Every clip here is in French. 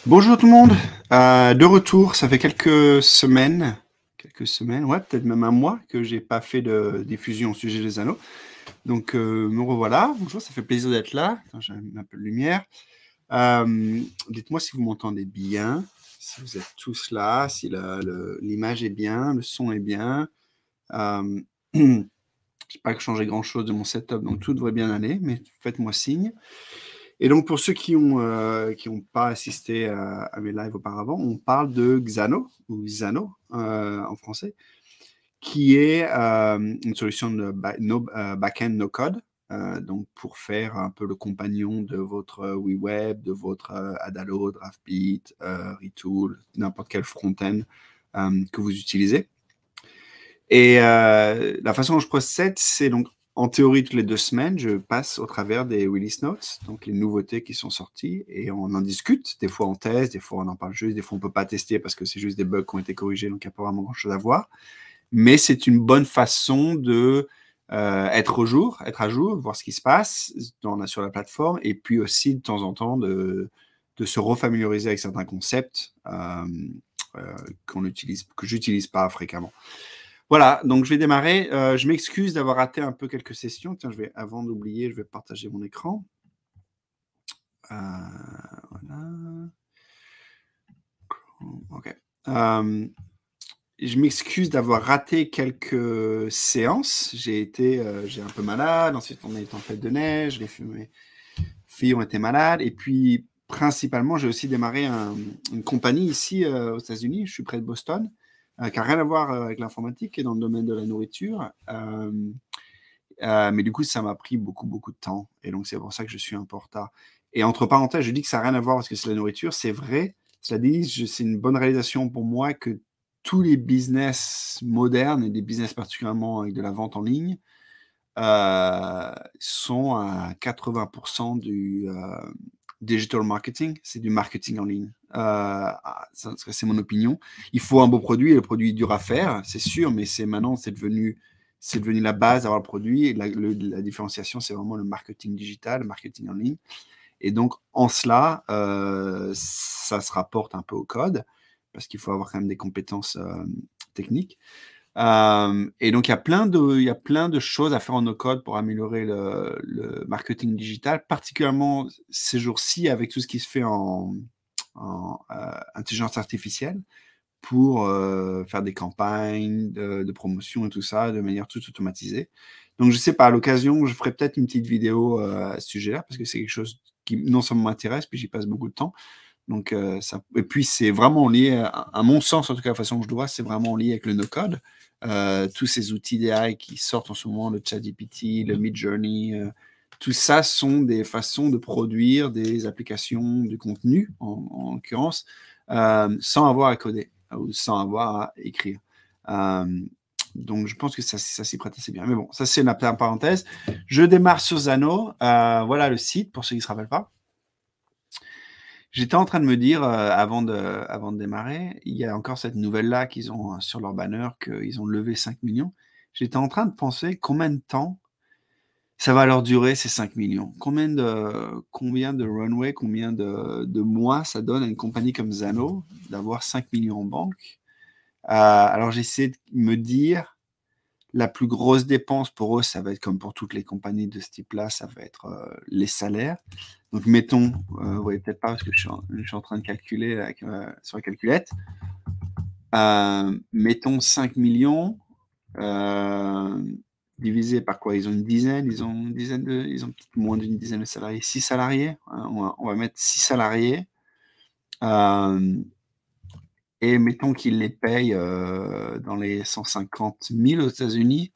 Bonjour tout le monde, de retour, ça fait quelques semaines, ouais, peut-être même un mois que j'ai pas fait de diffusion au sujet des anneaux. Donc me revoilà, bonjour, ça fait plaisir d'être là. Attends, j'ai un peu de lumière. Dites-moi si vous m'entendez bien, si vous êtes tous là, si l'image est bien, le son est bien. Euh, j'ai pas changé grand-chose de mon setup, donc tout devrait bien aller, mais faites-moi signe. Et donc, pour ceux qui ont pas assisté à mes lives auparavant, on parle de Xano, ou Xano en français, qui est une solution de back-end no-code, donc pour faire un peu le compagnon de votre WeWeb, de votre Adalo, Draftbeat, Retool, n'importe quel front-end que vous utilisez. Et la façon dont je procède, c'est donc en théorie, toutes les 2 semaines, je passe au travers des release notes, donc les nouveautés qui sont sorties, et on en discute. Des fois, on teste, des fois, on en parle juste, des fois, on ne peut pas tester parce que c'est juste des bugs qui ont été corrigés, donc il n'y a pas vraiment grand-chose à voir. Mais c'est une bonne façon de être à jour, voir ce qui se passe sur la plateforme, et puis aussi, de temps en temps, de se refamiliariser avec certains concepts que j'utilise pas fréquemment. Voilà, donc je vais démarrer. Je m'excuse d'avoir raté un peu quelques sessions. Tiens, avant d'oublier, je vais partager mon écran. Voilà. OK. Je m'excuse d'avoir raté quelques séances. J'ai un peu malade. Ensuite, on a eu tempête de neige. Mes filles ont été malades. Et puis, principalement, j'ai aussi démarré une compagnie ici aux États-Unis. Je suis près de Boston, qui n'a rien à voir avec l'informatique, qui est dans le domaine de la nourriture. Mais du coup, ça m'a pris beaucoup, beaucoup de temps. Et donc, c'est pour ça que je suis un peu en retard. Et entre parenthèses, je dis que ça n'a rien à voir parce que c'est la nourriture. C'est vrai. Cela dit, c'est une bonne réalisation pour moi que tous les business modernes, et des business particulièrement avec de la vente en ligne, sont à 80% du digital marketing. C'est du marketing en ligne. C'est mon opinion. Il faut un beau produit, et le produit est dur à faire, c'est sûr, mais maintenant, c'est devenu la base d'avoir le produit. Et la différenciation, c'est vraiment le marketing digital, le marketing en ligne. Et donc, en cela, ça se rapporte un peu au code, parce qu'il faut avoir quand même des compétences techniques. Et donc, il y a plein de choses à faire en no-code pour améliorer le marketing digital, particulièrement ces jours-ci avec tout ce qui se fait en intelligence artificielle pour faire des campagnes de promotion et tout ça de manière toute automatisée. Donc, je sais pas, à l'occasion, je ferai peut-être une petite vidéo à ce sujet-là, parce que c'est quelque chose qui non seulement m'intéresse, puis j'y passe beaucoup de temps. Donc, et puis, c'est vraiment lié, à mon sens, en tout cas, la façon que je le vois, c'est vraiment lié avec le no-code. Tous ces outils d'AI qui sortent en ce moment, le ChatGPT, le Midjourney, tout ça sont des façons de produire des applications de contenu, en l'occurrence, sans avoir à coder ou sans avoir à écrire. Donc, je pense que ça s'y prête assez bien. Mais bon, ça, c'est la parenthèse. Je démarre sur Zano. Voilà le site, pour ceux qui ne se rappellent pas. J'étais en train de me dire, avant de démarrer, il y a encore cette nouvelle-là qu'ils ont sur leur banner, qu'ils ont levé 5 millions. J'étais en train de penser combien de temps ça va leur durer, ces 5 millions. Combien de runway, combien de mois ça donne à une compagnie comme Zano d'avoir 5 millions en banque. Alors j'essaie de me dire, la plus grosse dépense pour eux, ça va être comme pour toutes les compagnies de ce type-là, ça va être les salaires. Donc, mettons, vous voyez peut-être pas parce que je suis en train de calculer sur la calculette. Mettons 5 millions divisé par quoi? Ils ont peut-être moins d'une dizaine de salariés. 6 salariés. On va mettre 6 salariés. Et mettons qu'ils les payent dans les 150 000 aux États-Unis.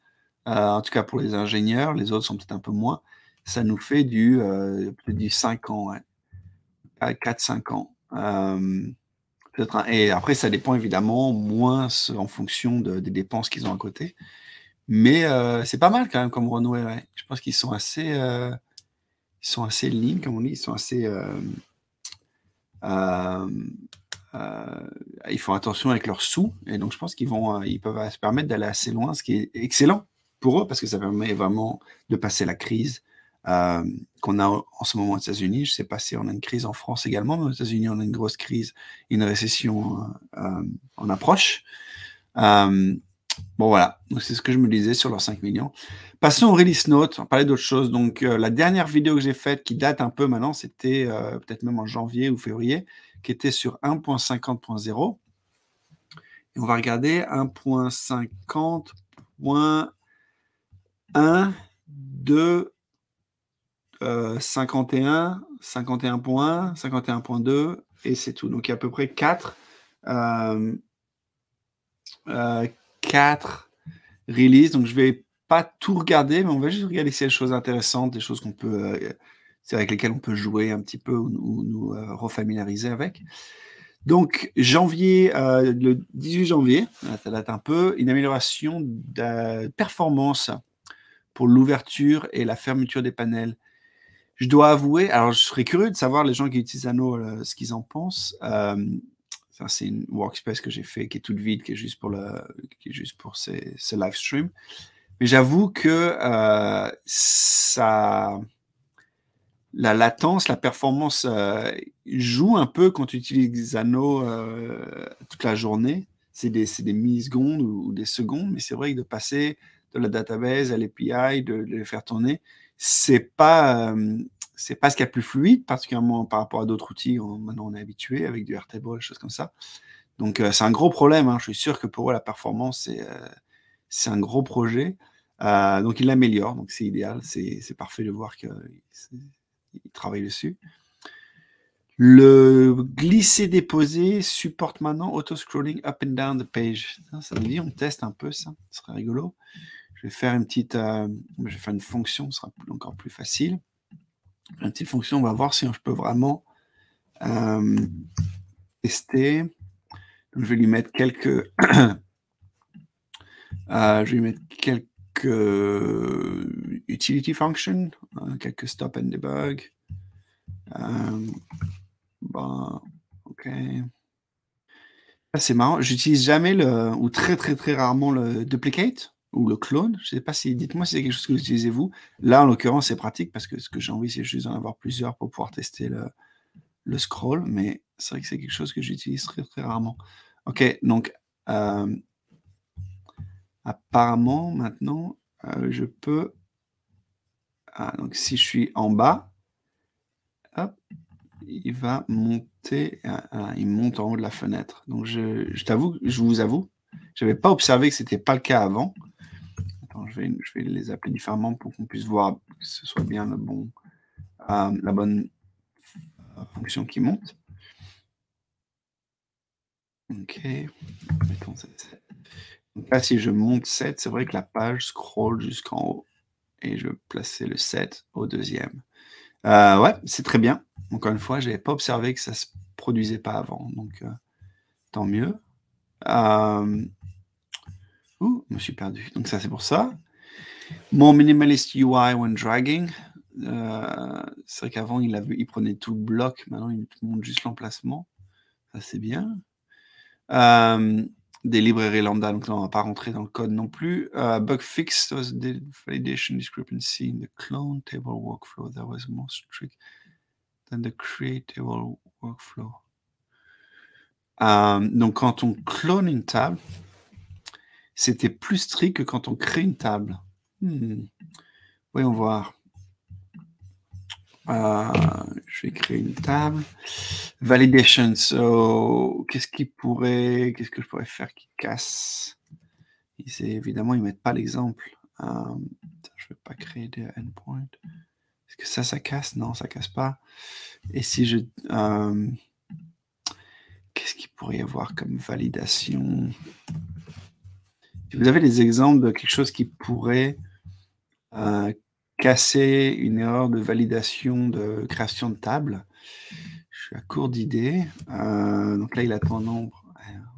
En tout cas pour les ingénieurs, les autres sont peut-être un peu moins. Ça nous fait peut-être du 5 ans, ouais. 4-5 ans. Et après, ça dépend évidemment moins en fonction des dépenses qu'ils ont à côté. Mais c'est pas mal quand même comme runway. Ouais. Je pense qu'ils sont assez lean, comme on dit. Ils sont assez... ils font attention avec leurs sous. Et donc, je pense qu'ils peuvent se permettre d'aller assez loin, ce qui est excellent pour eux, parce que ça permet vraiment de passer la crise qu'on a en ce moment aux États-Unis. Je ne sais pas si on a une crise en France également, mais aux États-Unis, on a une grosse crise, une récession en approche. Bon, voilà, c'est ce que je me disais sur leurs 5 millions. Passons au release note, on va parler d'autre chose. Donc, la dernière vidéo que j'ai faite, qui date un peu maintenant, c'était peut-être même en janvier ou février, qui était sur 1.50.0. Et on va regarder 1.50.1, 2, 51, 51.1, 51.2, et c'est tout. Donc, il y a à peu près 4 releases. Donc, je vais pas tout regarder, mais on va juste regarder s'il y a des choses intéressantes, des choses qu'on peut, avec lesquelles on peut jouer un petit peu ou nous refamiliariser avec. Donc, janvier, le 18 janvier, ça date un peu, une amélioration de performance pour l'ouverture et la fermeture des panels. Je dois avouer, alors je serais curieux de savoir les gens qui utilisent Anno, ce qu'ils en pensent. Ça, c'est une workspace que j'ai fait qui est toute vide, qui est juste pour ce live stream. Mais j'avoue que la latence, la performance joue un peu quand tu utilises Anno toute la journée. C'est des millisecondes ou des secondes, mais c'est vrai que de passer de la database à l'API, de les faire tourner, c'est pas ce qu'il y a de plus fluide, particulièrement par rapport à d'autres outils. Maintenant, on est habitué avec du Airtable, des choses comme ça. Donc, c'est un gros problème. Hein. Je suis sûr que pour eux, la performance, c'est un gros projet. Donc, ils l'améliorent. Donc, c'est idéal. C'est parfait de voir qu'ils travaillent dessus. Le glisser-déposer supporte maintenant auto-scrolling up and down the page. Ça veut dire, on teste un peu ça. Ce serait rigolo. Je vais faire une petite, je vais faire une fonction, ce sera encore plus facile. Une petite fonction, on va voir si je peux vraiment tester. Donc, je vais lui mettre quelques, utility functions, quelques stop and debug. Bon, ok. C'est marrant, j'utilise jamais ou très très très rarement le duplicate ou le clone. Je sais pas si, dites-moi si c'est quelque chose que vous utilisez vous. Là, en l'occurrence, c'est pratique parce que ce que j'ai envie, c'est juste d'en avoir plusieurs pour pouvoir tester le scroll, mais c'est vrai que c'est quelque chose que j'utilise très très rarement. Ok, donc apparemment maintenant, je peux. Donc si je suis en bas, hop, il va monter, il monte en haut de la fenêtre. Donc je vous avoue, je n'avais pas observé que ce n'était pas le cas avant. Attends, je vais les appeler différemment pour qu'on puisse voir que ce soit bien la bonne fonction qui monte. Ok, mettons 7. Donc là, si je monte 7, c'est vrai que la page scroll jusqu'en haut. Et je vais placer le 7 au deuxième. Ouais, c'est très bien. Encore une fois, je n'avais pas observé que ça ne se produisait pas avant. Donc, tant mieux. Je me suis perdu. Donc, ça, c'est pour ça. Mon minimalist UI when dragging. C'est vrai qu'avant, il prenait tout le bloc. Maintenant, il montre juste l'emplacement. Ça, c'est bien. Des librairies lambda, donc là, on ne va pas rentrer dans le code non plus. Bug fix was the validation discrepancy in the clone table workflow that was more strict than the create table workflow. Donc, quand on clone une table, c'était plus strict que quand on crée une table. Voyons voir. Je vais créer une table. Validation. So, qu'est-ce que je pourrais faire qui casse? Évidemment, ils ne mettent pas l'exemple. Je ne vais pas créer des endpoints. Est-ce que ça casse? Non, ça casse pas. Et si je... qu'est-ce qu'il pourrait y avoir comme validation? Si vous avez des exemples de quelque chose qui pourrait casser une erreur de validation de création de table, je suis à court d'idées. Donc là, il attend un nombre.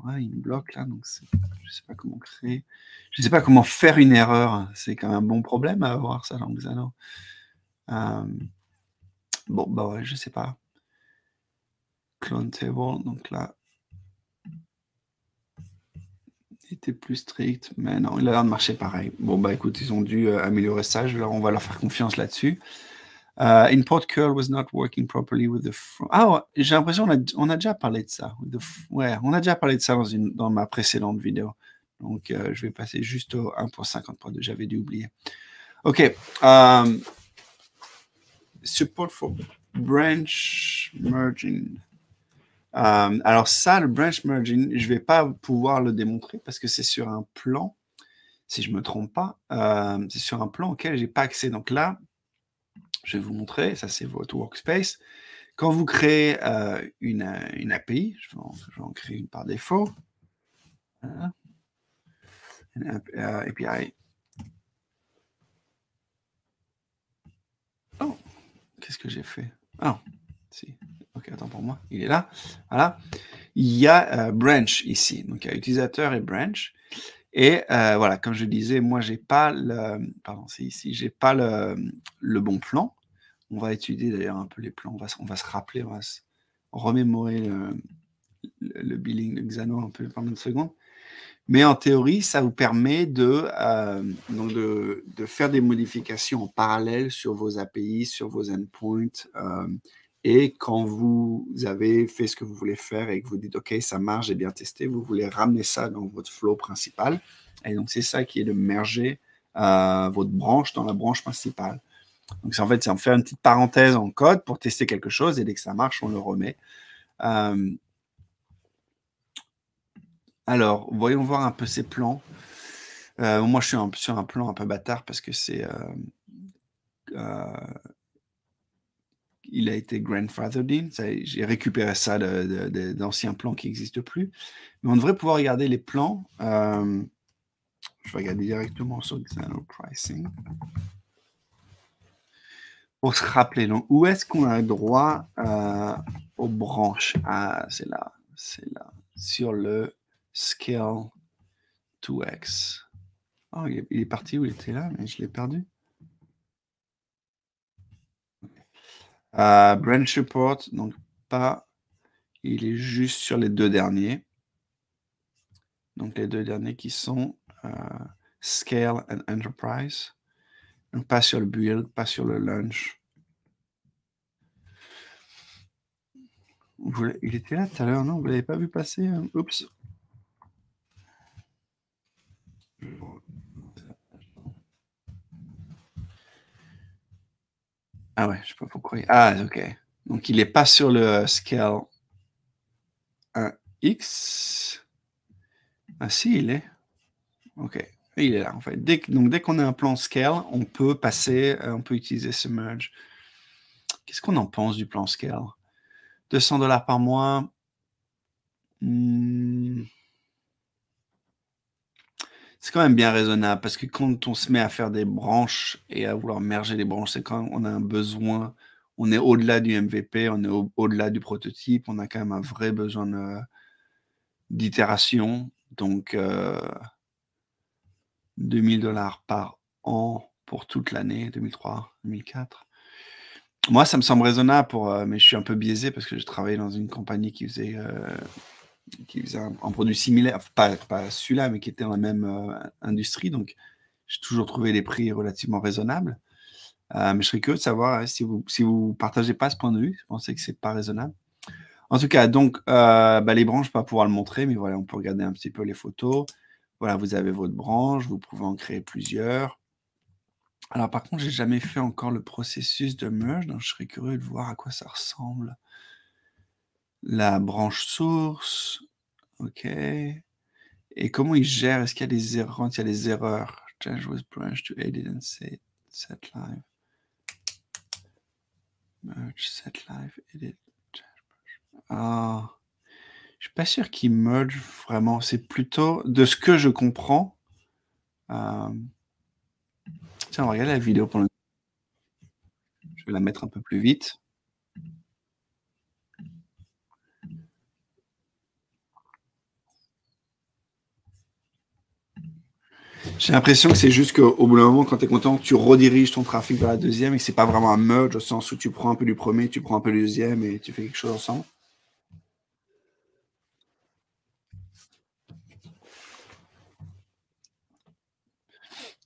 Ouais, il me bloque là, donc je ne sais pas comment créer. Je ne sais pas comment faire une erreur. C'est quand même un bon problème à avoir ça dans Xano. Bon, bah ouais, je ne sais pas. Clone table, donc là, il était plus strict, mais non, il a l'air de marcher pareil. Bon, bah écoute, ils ont dû améliorer ça. On va leur faire confiance là-dessus. Import curl was not working properly with the Ah, j'ai l'impression on a déjà parlé de ça. Ouais, on a déjà parlé de ça dans ma précédente vidéo. Donc, je vais passer juste au 1.50.2. J'avais dû oublier. OK. Support for branch merging. Alors ça, le branch merging, je ne vais pas pouvoir le démontrer parce que c'est sur un plan, si je ne me trompe pas, c'est sur un plan auquel je n'ai pas accès. Donc là, je vais vous montrer, ça c'est votre workspace. Quand vous créez une API, je vais en créer une par défaut. Voilà. Une API. Oh, qu'est-ce que j'ai fait? Ah, si. Ok, attends pour moi. Il est là. Voilà. Il y a branch ici. Donc, il y a utilisateur et branch. Et voilà, comme je disais, moi, j'ai pas le... Pardon, c'est ici. J'ai pas le bon plan. On va étudier d'ailleurs un peu les plans. On va se rappeler, on va se remémorer le billing de Xano un peu pendant une seconde. Mais en théorie, ça vous permet de faire des modifications en parallèle sur vos API, sur vos endpoints. Et quand vous avez fait ce que vous voulez faire et que vous dites « OK, ça marche, j'ai bien testé », vous voulez ramener ça dans votre flow principal. Et donc, c'est ça qui est de merger votre branche dans la branche principale. Donc, en fait, c'est en faire une petite parenthèse en code pour tester quelque chose et dès que ça marche, on le remet. Alors, voyons voir un peu ces plans. Moi, je suis sur un plan un peu bâtard parce que c'est... il a été grandfathered in. J'ai récupéré ça d'anciens plans qui n'existent plus. Mais on devrait pouvoir regarder les plans. Je vais regarder directement sur Xano Pricing. Pour se rappeler, donc, où est-ce qu'on a droit aux branches? Ah, c'est là. C'est là. Sur le scale 2x. Oh, il est parti où il était là, mais je l'ai perdu. Branch support, donc pas. Il est juste sur les deux derniers. Donc les deux derniers qui sont Scale and Enterprise. Donc pas sur le build, pas sur le launch. Il était là tout à l'heure, non? Vous ne l'avez pas vu passer? Oups. Ah ouais, je sais pas pourquoi. Ah, ok. Donc il n'est pas sur le Scale 1X. Ah si, il est. Ok. Il est là, en fait. Donc dès qu'on a un plan Scale, on peut passer, on peut utiliser ce merge. Qu'est-ce qu'on en pense du plan Scale? 200$ par mois. C'est quand même bien raisonnable parce que quand on se met à faire des branches et à vouloir merger les branches, c'est quand on a un besoin, on est au-delà du MVP, on est au-delà du prototype, on a quand même un vrai besoin d'itération. Donc, 2000$ par an pour toute l'année, 2003, 2004. Moi, ça me semble raisonnable, mais je suis un peu biaisé parce que je travaillais dans une compagnie qui faisait un produit similaire, pas celui-là, mais qui était dans la même industrie. Donc, j'ai toujours trouvé les prix relativement raisonnables. Mais je serais curieux de savoir si vous partagez pas ce point de vue, si vous pensez que c'est pas raisonnable. En tout cas, donc, les branches, je ne vais pas pouvoir le montrer, mais voilà, on peut regarder un petit peu les photos. Voilà, vous avez votre branche, vous pouvez en créer plusieurs. Alors, par contre, j'ai jamais fait encore le processus de merge, donc je serais curieux de voir à quoi ça ressemble. La branche source, ok. Et comment il gère? Est-ce qu'il y a des erreurs? Quand il y a des erreurs, change with branch to edit and set live. Merge, set live, edit. Ah, je suis pas sûr qu'il merge vraiment. C'est plutôt de ce que je comprends. Tiens, on va regarder la vidéo pendant. Je vais la mettre un peu plus vite. J'ai l'impression que c'est juste qu'au bout d'un moment, quand tu es content, tu rediriges ton trafic vers la deuxième et que c'est pas vraiment un merge au sens où tu prends un peu du premier, tu prends un peu du deuxième et tu fais quelque chose ensemble.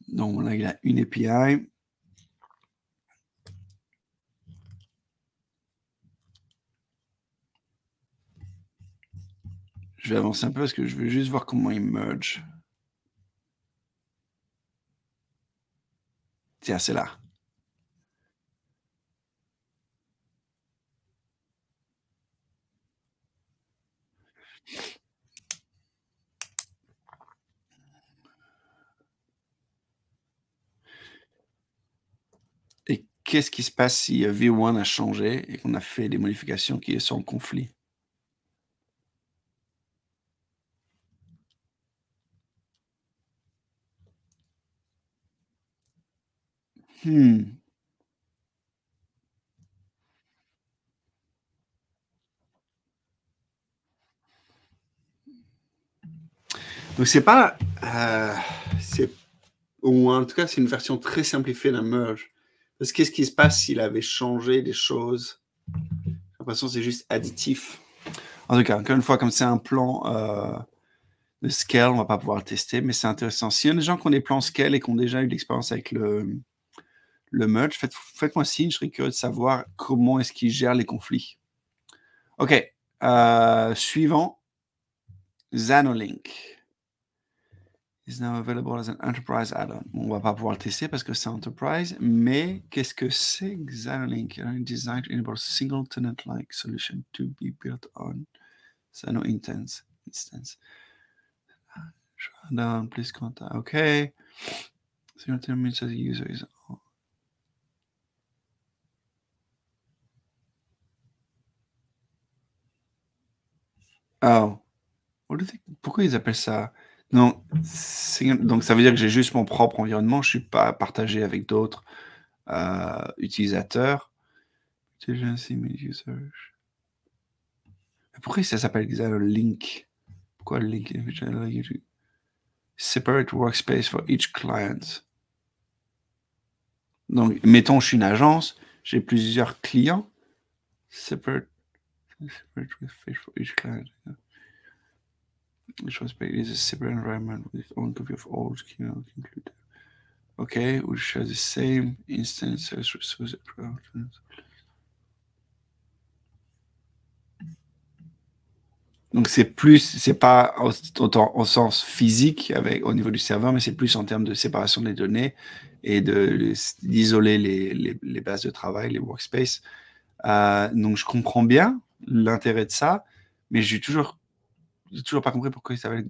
Donc là, il a une API. Je vais avancer un peu parce que je veux juste voir comment il merge. Tiens, c'est là. Et qu'est-ce qui se passe si V1 a changé et qu'on a fait des modifications qui sont en conflit? Hmm. Donc c'est pas... c'est, ou en tout cas, c'est une version très simplifiée d'un merge. Parce que qu'est-ce qui se passe s'il avait changé des choses? J'ai l'impression que c'est juste additif. En tout cas, encore une fois, comme c'est un plan de scale, on va pas pouvoir le tester, mais c'est intéressant. S'il y a des gens qui ont des plans scale et qui ont déjà eu de l'expérience avec le merge, faites-moi signe, je serais curieux de savoir comment est-ce qu'ils gèrent les conflits. OK. Suivant, Xanolink is now available as an enterprise add-on. Bon, on va pas pouvoir le tester parce que c'est enterprise, mais qu'est-ce que c'est Xanolink? Designed to enable a single tenant-like solution to be built on Xano instance. Down, please contact. OK. Single tenant means that the user is... Oh. Pourquoi ils appellent ça? Non, donc ça veut dire que j'ai juste mon propre environnement, je ne suis pas partagé avec d'autres utilisateurs. Pourquoi ça s'appelle Xanolink? Pourquoi Link? Separate workspace for each client. Donc, mettons, je suis une agence, j'ai plusieurs clients. Separate workspace for each client. Which workspace is a separate environment with own copy of all keynote included. Okay, we share the same instance as resource. Donc c'est pas autant au sens physique au niveau du serveur, mais c'est plus en termes de séparation des données et d'isoler les bases de travail, les workspaces. Donc je comprends bien l'intérêt de ça, mais j'ai toujours pas compris pourquoi il s'appelle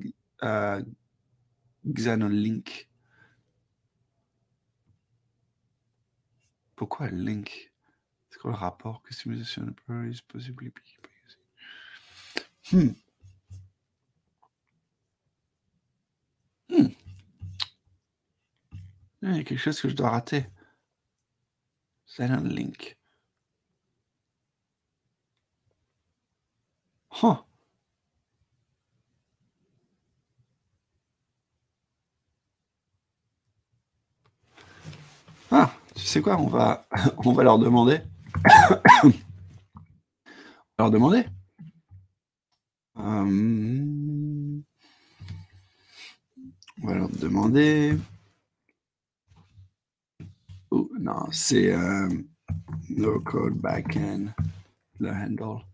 Xanolink. Pourquoi Link? C'est quoi le rapport? Customization is possibly Il y a quelque chose que je dois rater. Xanolink. Oh. Ah, tu sais quoi, on va leur demander. Leur demander. On va leur demander. Oh, non, c'est no code backend, le handle.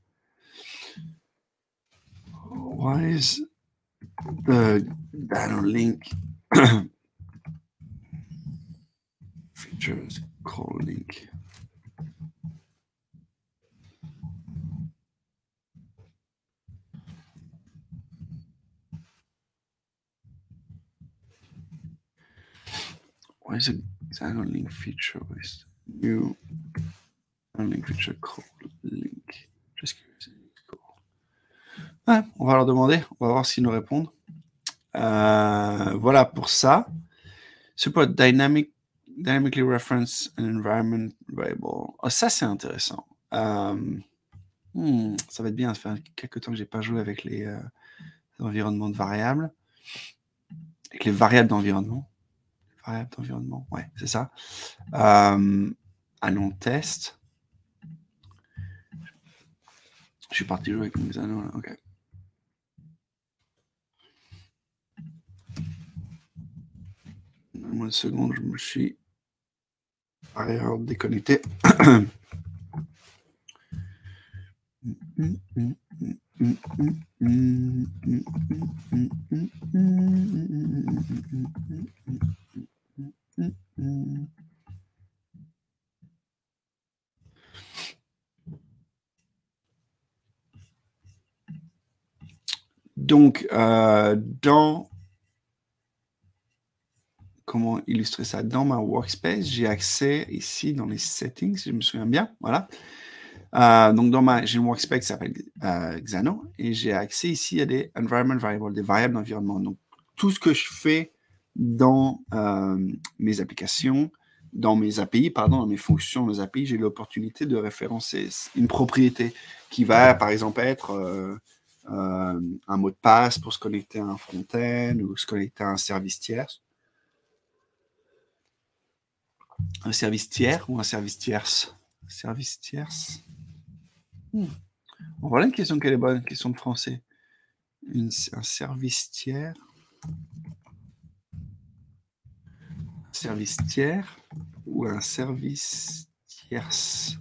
Why is the Xanolink features called link? Why is a Xanolink feature with new Xanolink feature called link? Just curious. Cool. Ouais, on va leur demander, on va voir s'ils nous répondent. Voilà pour ça. Support dynamically reference an environment variable. Oh, ça, c'est intéressant. Ça va être bien. Ça fait quelques temps que j'ai pas joué avec les environnements de variables. Avec les variables d'environnement. Variables d'environnement, ouais, c'est ça. Allons test. Je suis parti jouer avec mon Xano, là. OK. Une seconde, je me suis par erreur déconnecté. Donc, comment illustrer ça? Dans ma workspace, j'ai accès ici dans les settings, si je me souviens bien. Voilà. Donc, j'ai une workspace qui s'appelle Xano et j'ai accès ici à des environment variables, des variables d'environnement. Donc, tout ce que je fais dans mes applications, dans mes API, pardon, dans mes fonctions, mes API, j'ai l'opportunité de référencer une propriété qui va, par exemple, être un mot de passe pour se connecter à un front-end ou se connecter à un service tiers. Un service tiers ou un service tierce? Service tierce. Voilà une question quelle est bonne, question de français. Un service tiers. Service tiers ou un service tierce?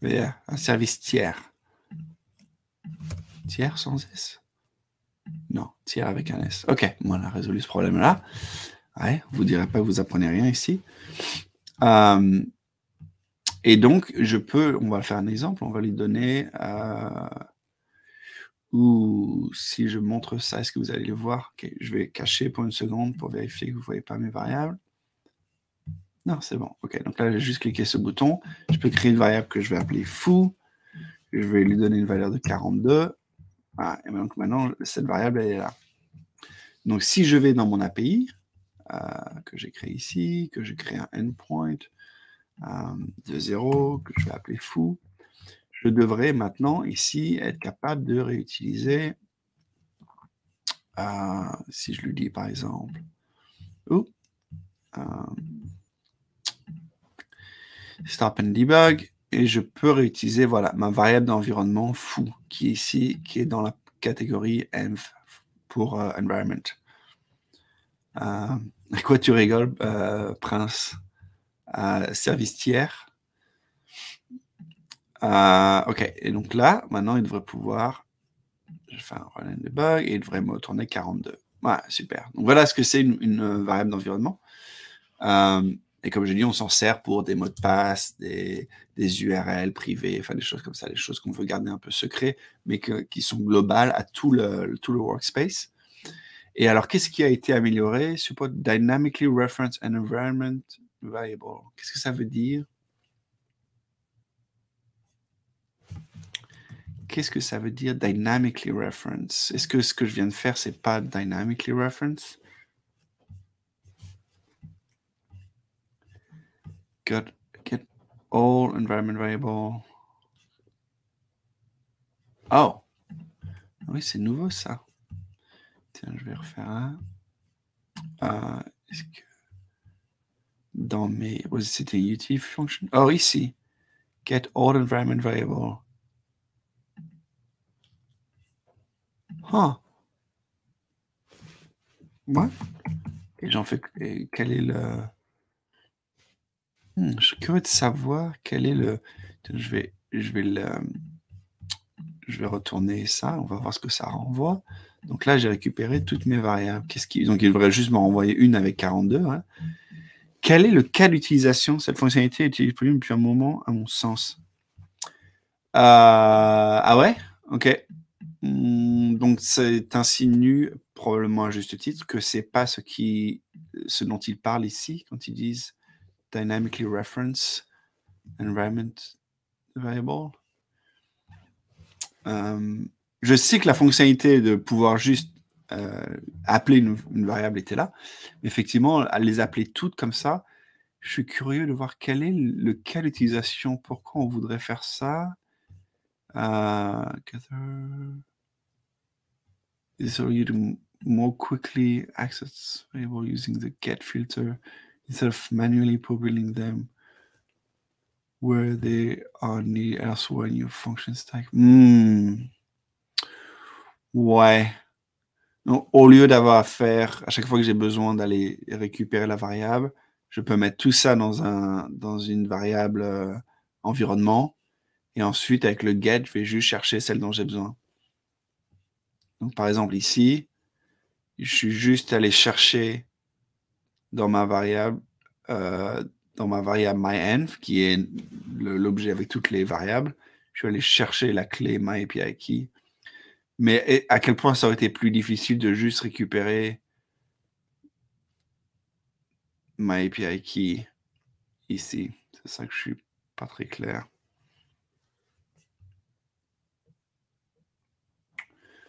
Yeah, un service tiers. Tiers sans S? Non, tiers avec un S. Ok, on a résolu ce problème-là. Ouais, vous ne direz pas que vous apprenez rien ici. Et donc, on va faire un exemple, on va lui donner, ou si je montre ça, est-ce que vous allez le voir? Okay, je vais cacher pour une seconde pour vérifier que vous ne voyez pas mes variables. Non, c'est bon. Ok, donc là, j'ai juste cliqué ce bouton. Je peux créer une variable que je vais appeler foo. Je vais lui donner une valeur de 42. Voilà, et donc maintenant, cette variable, elle est là. Donc, si je vais dans mon API, que j'ai créé ici, que je crée un endpoint de 0, que je vais appeler foo, je devrais maintenant, ici, être capable de réutiliser, si je lui dis, par exemple, stop and debug, et je peux réutiliser voilà, ma variable d'environnement foo, qui est ici, qui est dans la catégorie env pour environment. À quoi tu rigoles, Prince? Service tiers. Ok, et donc là, maintenant, il devrait pouvoir, je fais un run and debug, et il devrait me retourner 42. Voilà, super. Donc voilà ce que c'est une variable d'environnement. Et comme je dis, on s'en sert pour des mots de passe, des URL privés, enfin des choses comme ça, des choses qu'on veut garder un peu secrets, mais qui sont globales à tout le workspace. Et alors, qu'est-ce qui a été amélioré? Support Dynamically Reference an Environment Variable. Qu'est-ce que ça veut dire? Qu'est-ce que ça veut dire Dynamically Reference? Est-ce que ce que je viens de faire, c'est pas Dynamically Reference? Get all environment variable. Oh! Oui, c'est nouveau ça. Tiens, je vais refaire un. Est-ce que dans mes... C'était utility function? Oh, ici. Get all environment variable. Huh. What? Et j'en fais... quel est le... je suis curieux de savoir quel est le... Tiens, je vais retourner ça. On va voir ce que ça renvoie. Donc là, j'ai récupéré toutes mes variables. Donc, il devrait juste me renvoyer une avec 42. Hein. Quel est le cas d'utilisation? Cette fonctionnalité est disponible depuis un moment, à mon sens. Ah ouais? Ok. Donc, c'est insinue, probablement à juste titre, que c'est pas ce dont ils parlent ici quand ils disent dynamically reference environment variable. Je sais que la fonctionnalité de pouvoir juste appeler une variable était là. Mais effectivement, à les appeler toutes comme ça, je suis curieux de voir quel est le cas d'utilisation. Pourquoi on voudrait faire ça? So you to more quickly access variable using the get filter instead of manually populating them where they are needed elsewhere in your function stack. Ouais. Donc, au lieu d'avoir à faire, à chaque fois que j'ai besoin d'aller récupérer la variable, je peux mettre tout ça dans une variable environnement. Et ensuite, avec le get, je vais juste chercher celle dont j'ai besoin. Donc, par exemple, ici, je suis juste allé chercher dans ma variable myEnv, qui est l'objet avec toutes les variables. Je suis allé chercher la clé myAPI. Mais à quel point ça aurait été plus difficile de juste récupérer myAPI key ici. C'est ça que je suis pas très clair.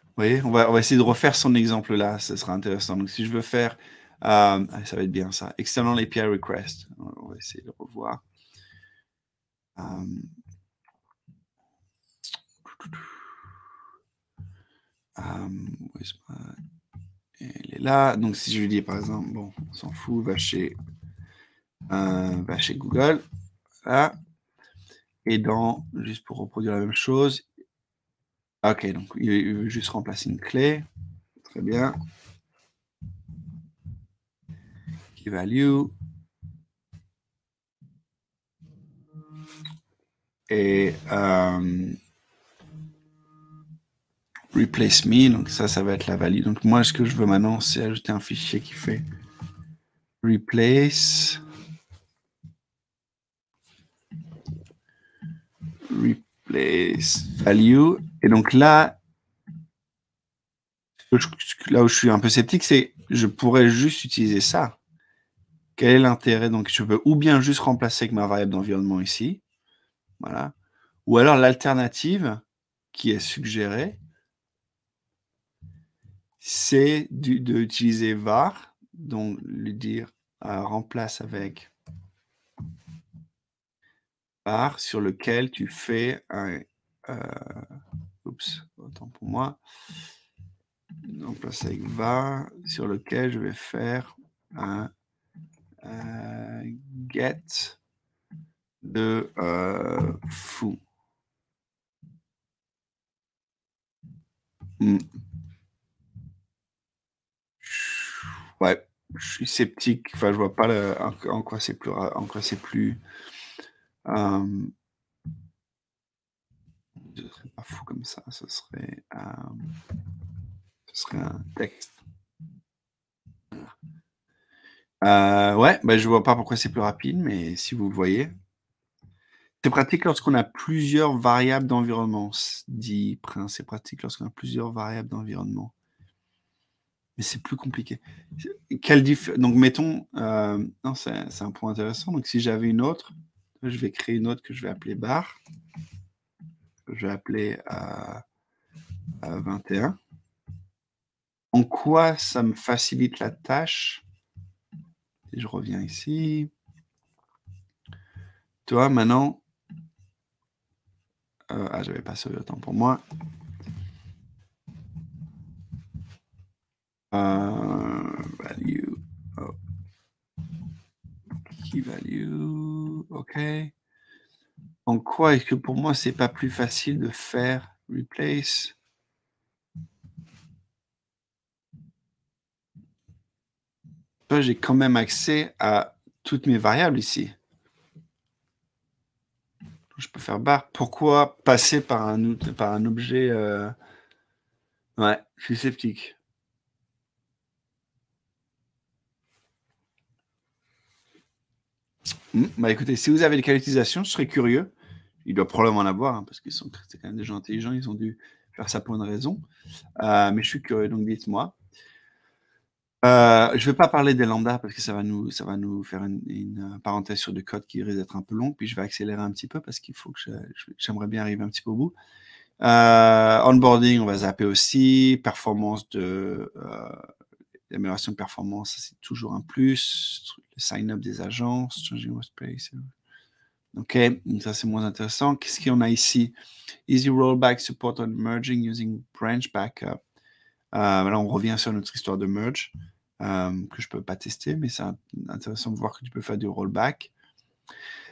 Vous voyez, on va essayer de refaire son exemple là, ce sera intéressant. Donc si je veux faire, ça va être bien ça, external API request, on va essayer de revoir. Elle est là, donc si je lui dis par exemple, bon, on s'en fout, va chez Google, là, et juste pour reproduire la même chose, ok, donc il veut juste remplacer une clé, très bien, key value, et replace me, donc ça va être la value. Donc moi, ce que je veux maintenant, c'est ajouter un fichier qui fait replace value. Et donc là où je suis un peu sceptique, c'est je pourrais juste utiliser ça. Quel est l'intérêt? Donc je peux ou bien juste remplacer avec ma variable d'environnement ici, voilà, ou alors l'alternative qui est suggérée, c'est d'utiliser var, donc lui dire remplace avec var sur lequel tu fais un oups, autant pour moi, remplace avec var sur lequel je vais faire un get de foo. Ouais, je suis sceptique. Enfin, je vois pas en quoi c'est plus, ce serait pas fou comme ça. Ce serait un texte. Ouais, bah, je vois pas pourquoi c'est plus rapide, mais si vous le voyez. C'est pratique lorsqu'on a plusieurs variables d'environnement, dit Prince. C'est pratique lorsqu'on a plusieurs variables d'environnement. Mais c'est plus compliqué. Donc, mettons, non, c'est un point intéressant. Donc, si j'avais une autre, je vais créer une autre que je vais appeler bar. Je vais appeler 21. En quoi ça me facilite la tâche? Et je reviens ici. Toi, maintenant, j'avais pas sauvé autant pour moi. Value. Oh. Key value. OK. En quoi est-ce que pour moi, c'est pas plus facile de faire replace? Toi, j'ai quand même accès à toutes mes variables ici. Je peux faire bar. Pourquoi passer par un objet Ouais, je suis sceptique. Bah écoutez, si vous avez des cas d'utilisation, je serais curieux. Il doit probablement en avoir, hein, parce qu'ils sont c'est quand même des gens intelligents, ils ont dû faire ça pour une raison. Mais je suis curieux, donc dites-moi. Je ne vais pas parler des lambdas parce que ça va nous faire une parenthèse sur du code qui risque d'être un peu long, puis je vais accélérer un petit peu parce qu'il faut que j'aimerais bien arriver un petit peu au bout. Onboarding, on va zapper aussi. Performance l'amélioration de performance, c'est toujours un plus. Le sign-up des agences, changing workspace. Ok, ça c'est moins intéressant. Qu'est-ce qu'on a ici? Easy rollback support on merging using branch backup. Là, on revient sur notre histoire de merge, que je peux pas tester, mais c'est intéressant de voir que tu peux faire du rollback.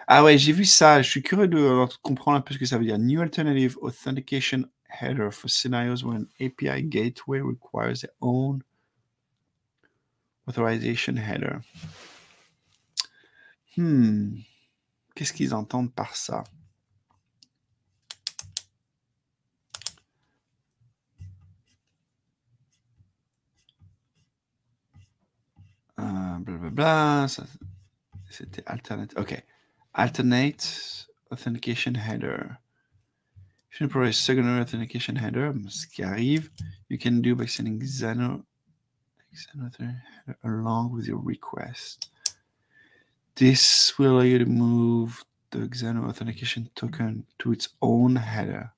Ah ouais, j'ai vu ça. Je suis curieux de comprendre un peu ce que ça veut dire. New Alternative Authentication header for scenarios where an API gateway requires their own authorization header. Qu'est-ce qu'ils entendent par ça? Blablabla, c'était alternate. OK. Alternate authentication header. If you provide a secondary authentication header, ce qui arrive, you can do by sending Xano header along with your request. This will allow you to move the Xano authentication token to its own header.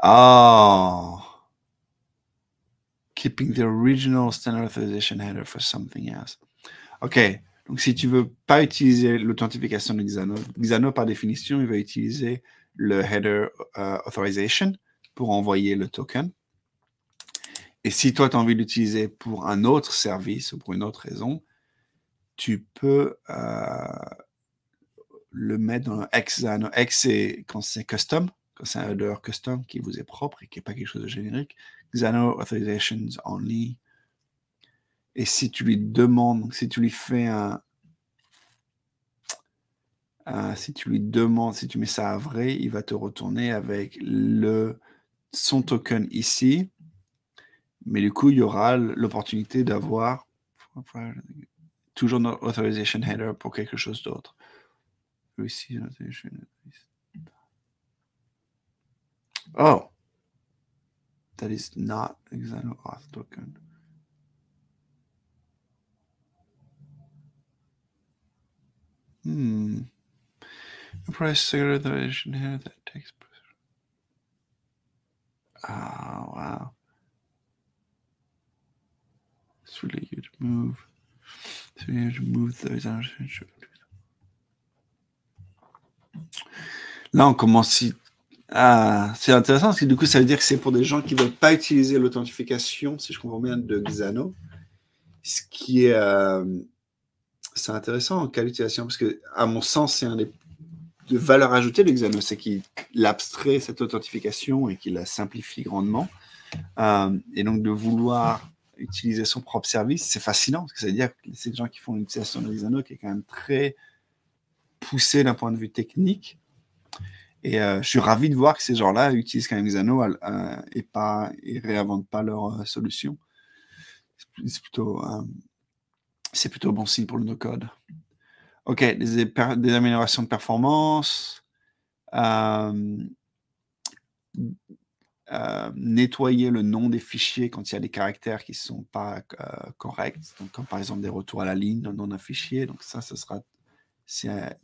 Oh. Keeping the original standard authorization header for something else. OK. Donc, si tu veux pas utiliser l'authentification de Xano, Xano, par définition, il va utiliser le header authorization pour envoyer le token. Et si toi, tu as envie d'utiliser pour un autre service ou pour une autre raison, tu peux le mettre dans Xano. X, c'est quand c'est custom, quand c'est un header custom qui vous est propre et qui n'est pas quelque chose de générique. Xano authorizations only. Et si tu lui demandes, donc si tu lui fais si tu lui demandes, si tu mets ça à vrai, il va te retourner avec son token ici. Mais du coup, il y aura l'opportunité d'avoir toujours notre authorization header pour quelque chose d'autre. Oh, that is not Xano auth token. Press second authorization header that takes. Oh, wow. It's really good to move. So you have to move those out. Là, on commence. C'est intéressant parce que du coup, ça veut dire que c'est pour des gens qui ne veulent pas utiliser l'authentification, si je comprends bien, de Xano. Ce qui est. C'est intéressant en cas d'utilisation parce que, à mon sens, c'est un des de valeur ajoutée de Xano, c'est qu'il abstrait cette authentification et qu'il la simplifie grandement. Et donc, de vouloir utiliser son propre service, c'est fascinant parce que ça veut dire que c'est des gens qui font une utilisation de Xano qui est quand même très poussée d'un point de vue technique. Et je suis ravi de voir que ces gens-là utilisent quand même Xano et réinventent pas leur solution. C'est plutôt bon signe pour le no-code. OK, des améliorations de performance. Nettoyer le nom des fichiers quand il y a des caractères qui ne sont pas corrects, donc comme par exemple des retours à la ligne dans un fichier. Donc ça sera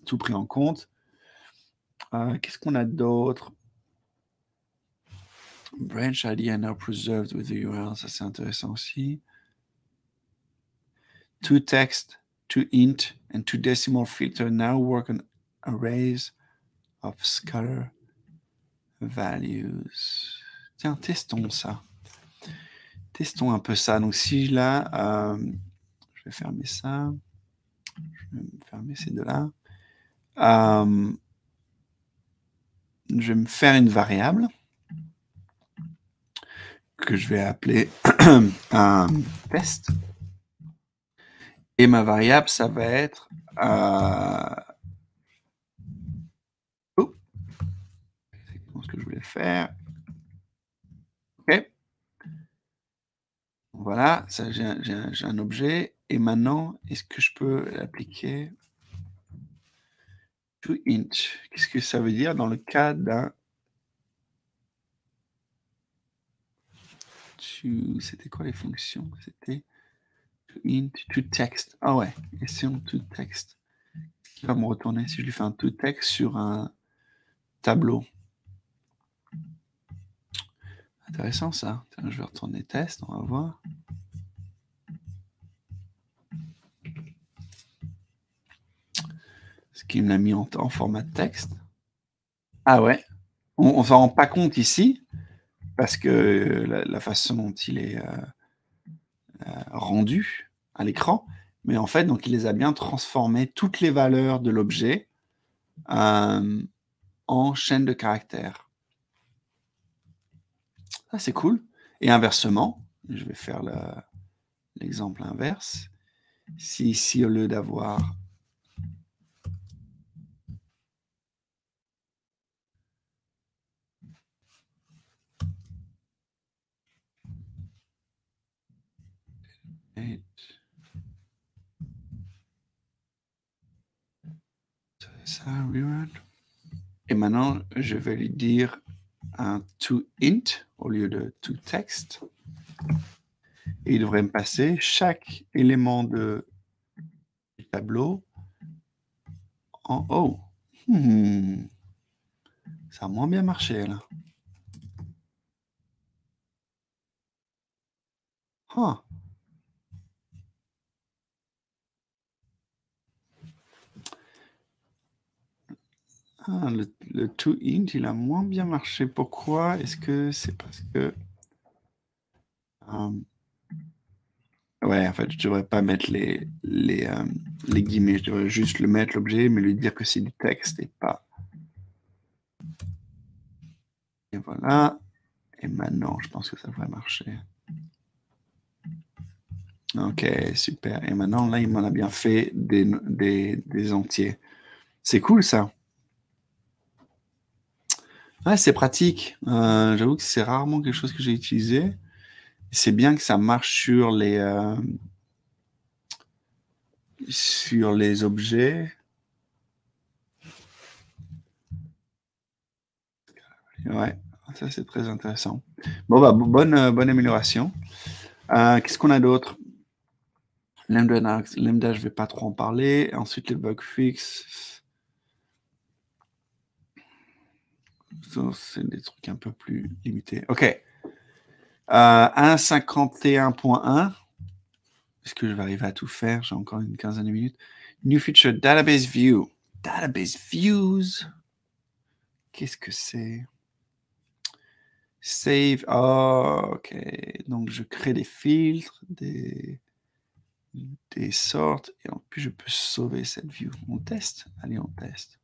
tout pris en compte. Qu'est-ce qu'on a d'autre? Branch ID are now preserved with the URL. Ça, c'est intéressant aussi. ToText, ToInt, and ToDecimal filter now work on arrays of scalar values. Tiens, testons ça. Testons un peu ça. Donc, si là, je vais fermer ça. Je vais fermer ces deux-là. Je vais me faire une variable que je vais appeler un test. Et ma variable, ça va être c'est exactement ce que je voulais faire. OK. Voilà, ça j'ai un objet. Et maintenant, est-ce que je peux l'appliquer to int? Qu'est-ce que ça veut dire dans le cas d'un c'était quoi les fonctions? C'était to int, to text. Ah ouais, essayons to text. Qui va me retourner si je lui fais un to text sur un tableau. Intéressant ça. Tiens, je vais retourner test, on va voir. Ce qui me l'a mis en format de texte. Ah ouais. On ne s'en rend pas compte ici parce que la façon dont il est rendu à l'écran. Mais en fait, donc, il les a bien transformés, toutes les valeurs de l'objet, en chaîne de caractères. Ah, c'est cool. Et inversement, je vais faire l'exemple inverse. Si ici, au lieu d'avoir ça, rerun. Et maintenant, je vais lui dire un toInt au lieu de toText. Et il devrait me passer chaque élément du tableau en haut. Ça a moins bien marché, là. Ah. Ah, le toInt, il a moins bien marché. Pourquoi? Est-ce que c'est parce que... ouais, en fait, je devrais pas mettre les guillemets. Je devrais juste le mettre, l'objet, mais lui dire que c'est du texte et pas... Et voilà. Et maintenant, je pense que ça devrait marcher. Ok, super. Et maintenant, là, il m'en a bien fait des entiers. C'est cool, ça. Ouais, c'est pratique. J'avoue que c'est rarement quelque chose que j'ai utilisé. C'est bien que ça marche sur les objets. Ouais, ça c'est très intéressant. Bon, bah, bonne amélioration. Qu'est-ce qu'on a d'autre? Lambda, je ne vais pas trop en parler. Ensuite, les bug fix. Ça, c'est des trucs un peu plus limités. OK. 1.51.1. Est-ce que je vais arriver à tout faire? J'ai encore une quinzaine de minutes. New feature, database view. Database views. Qu'est-ce que c'est? Save. Oh, OK. Donc, je crée des filtres, des sortes, et en plus, je peux sauver cette view. On teste? Allez, on teste.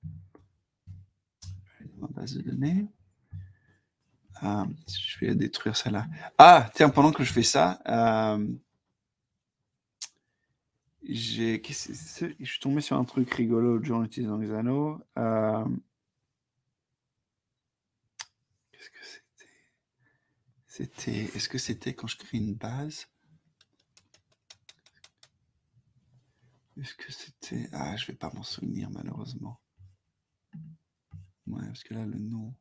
Ma base de données. Je vais détruire celle-là. Ah, tiens, pendant que je fais ça, je suis tombé sur un truc rigolo l'autre jour en utilisant Xano. Qu'est-ce que c'était? Est-ce que c'était quand je crée une base? Est-ce que c'était... Ah, je vais pas m'en souvenir, malheureusement. Ouais, parce que là, le nom...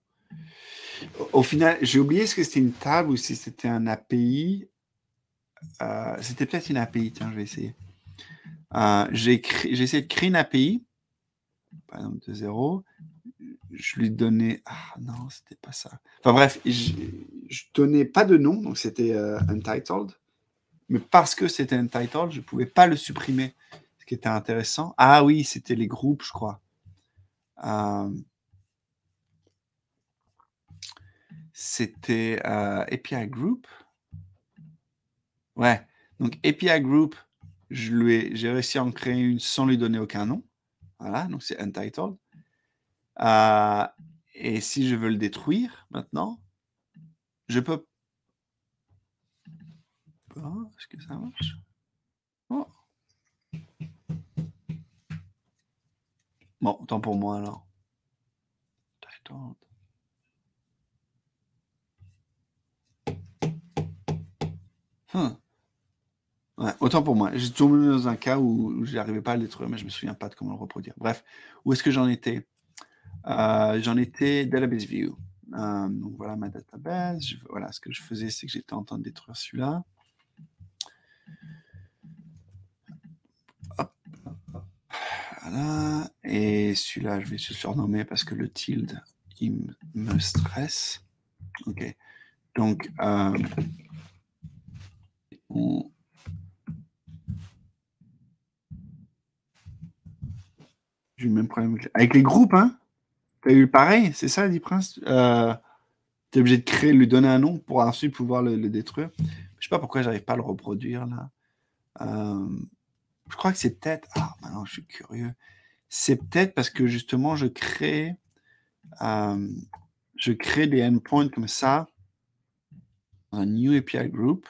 Au final, j'ai oublié ce que c'était une table ou si c'était un API. C'était peut-être une API, tiens, je vais essayer. J'ai essayé de créer une API, par exemple de 0. Je lui donnais... Ah non, c'était pas ça. Enfin bref, je donnais pas de nom, donc c'était untitled. Mais parce que c'était untitled, je pouvais pas le supprimer. Ce qui était intéressant. Ah oui, c'était les groupes, je crois. C'était API Group. Ouais. Donc API Group, j'ai réussi à en créer une sans lui donner aucun nom. Voilà, donc c'est untitled. Et si je veux le détruire maintenant, je peux. Oh, est-ce que ça marche? Oh. Bon, tant pour moi alors. Untitled. Ouais, autant pour moi. J'ai tombé dans un cas où je n'arrivais pas à le détruire, mais je me souviens pas de comment le reproduire. Bref, où est-ce que j'en étais? J'en étais database view. Donc voilà ma database. Voilà, ce que je faisais, c'est que j'étais en train de détruire celui-là. Hop. Voilà. Et celui-là, je vais se surnommer parce que le tilde, il me stresse. Ok. Donc, j'ai eu le même problème avec les groupes, hein? T'as eu pareil, c'est ça, dit Prince? T'es obligé de créer, lui donner un nom pour ensuite pouvoir le détruire. Je sais pas pourquoi j'arrive pas à le reproduire là. Je crois que c'est peut-être. Ah, maintenant je suis curieux. C'est peut-être parce que justement je crée des endpoints comme ça un New API Group.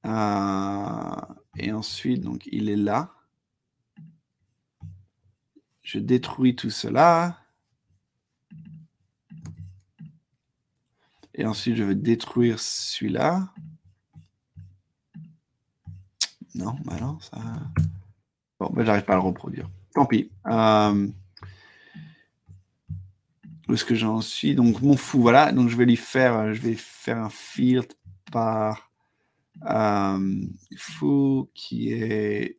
Et ensuite, donc, il est là. Je détruis tout cela. Et ensuite, je vais détruire celui-là. Non, bah non, ça... Bon, bah, j'arrive pas à le reproduire. Tant pis. Où est-ce que j'en suis? Donc, mon fou, voilà. Donc, je vais faire un field par fou qui est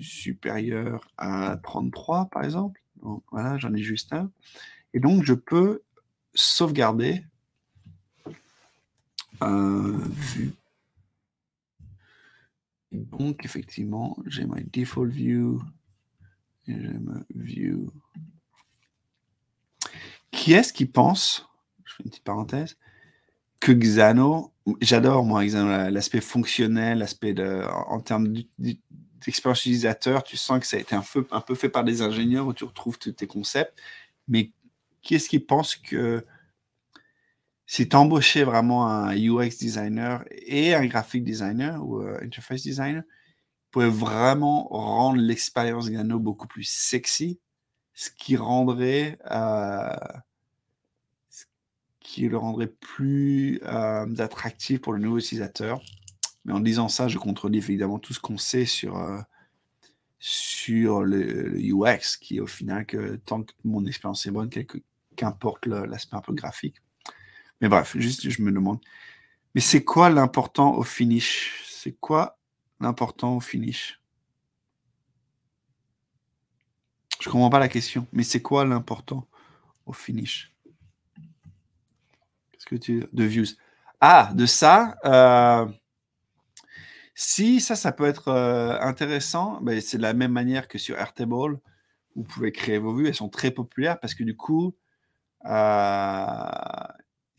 supérieur à 33, par exemple. Donc, voilà, j'en ai juste un. Et donc, je peux sauvegarder vue. Donc, effectivement, j'ai ma default view et j'ai ma view. Qui est-ce qui pense, je fais une petite parenthèse, que Xano, j'adore moi Xano, l'aspect fonctionnel, l'aspect en termes d'expérience utilisateur, tu sens que ça a été un peu fait par des ingénieurs où tu retrouves tous tes concepts, mais qui est-ce qui pense que si tu embauchais vraiment un UX designer et un graphic designer ou interface designer, pourrait vraiment rendre l'expérience Xano beaucoup plus sexy, ce qui le rendrait plus attractif pour le nouveau utilisateur. Mais en disant ça, je contredis évidemment tout ce qu'on sait sur le UX, qui est au final que tant que mon expérience est bonne, qu'importe l'aspect un peu graphique. Mais bref, juste je me demande. Mais c'est quoi l'important au finish? C'est quoi l'important au finish? Je comprends pas la question, mais c'est quoi l'important au finish? Qu'est-ce que de views? Ah, de ça. Si ça peut être intéressant, ben, c'est de la même manière que sur Airtable. Vous pouvez créer vos vues, elles sont très populaires parce que du coup,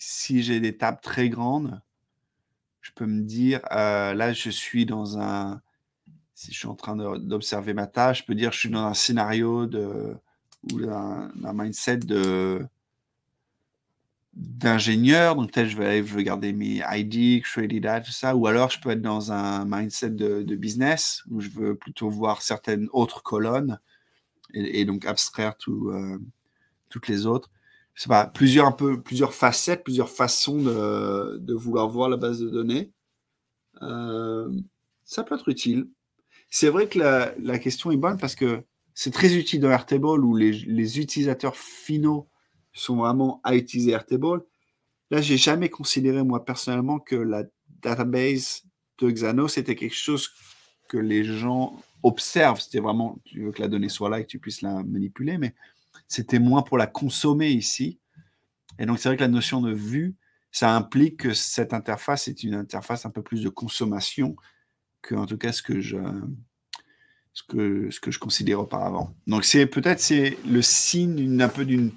si j'ai des tables très grandes, je peux me dire, là je suis dans un, si je suis en train d'observer ma tâche, je peux dire je suis dans un scénario ou un mindset d'ingénieur, donc peut-être je vais garder mes ID, create that, tout ça, ou alors je peux être dans un mindset de business où je veux plutôt voir certaines autres colonnes et donc abstraire toutes les autres. Je sais pas, plusieurs facettes, plusieurs façons de vouloir voir la base de données. Ça peut être utile. C'est vrai que la question est bonne parce que c'est très utile dans Airtable où les utilisateurs finaux sont vraiment à utiliser Airtable. Là, j'ai jamais considéré, moi, personnellement, que la database de Xano, c'était quelque chose que les gens observent. C'était vraiment, tu veux que la donnée soit là et que tu puisses la manipuler, mais c'était moins pour la consommer ici. Et donc, c'est vrai que la notion de vue, ça implique que cette interface est une interface un peu plus de consommation que, en tout cas, ce que je considère auparavant. Donc, peut-être c'est le signe un peu d'une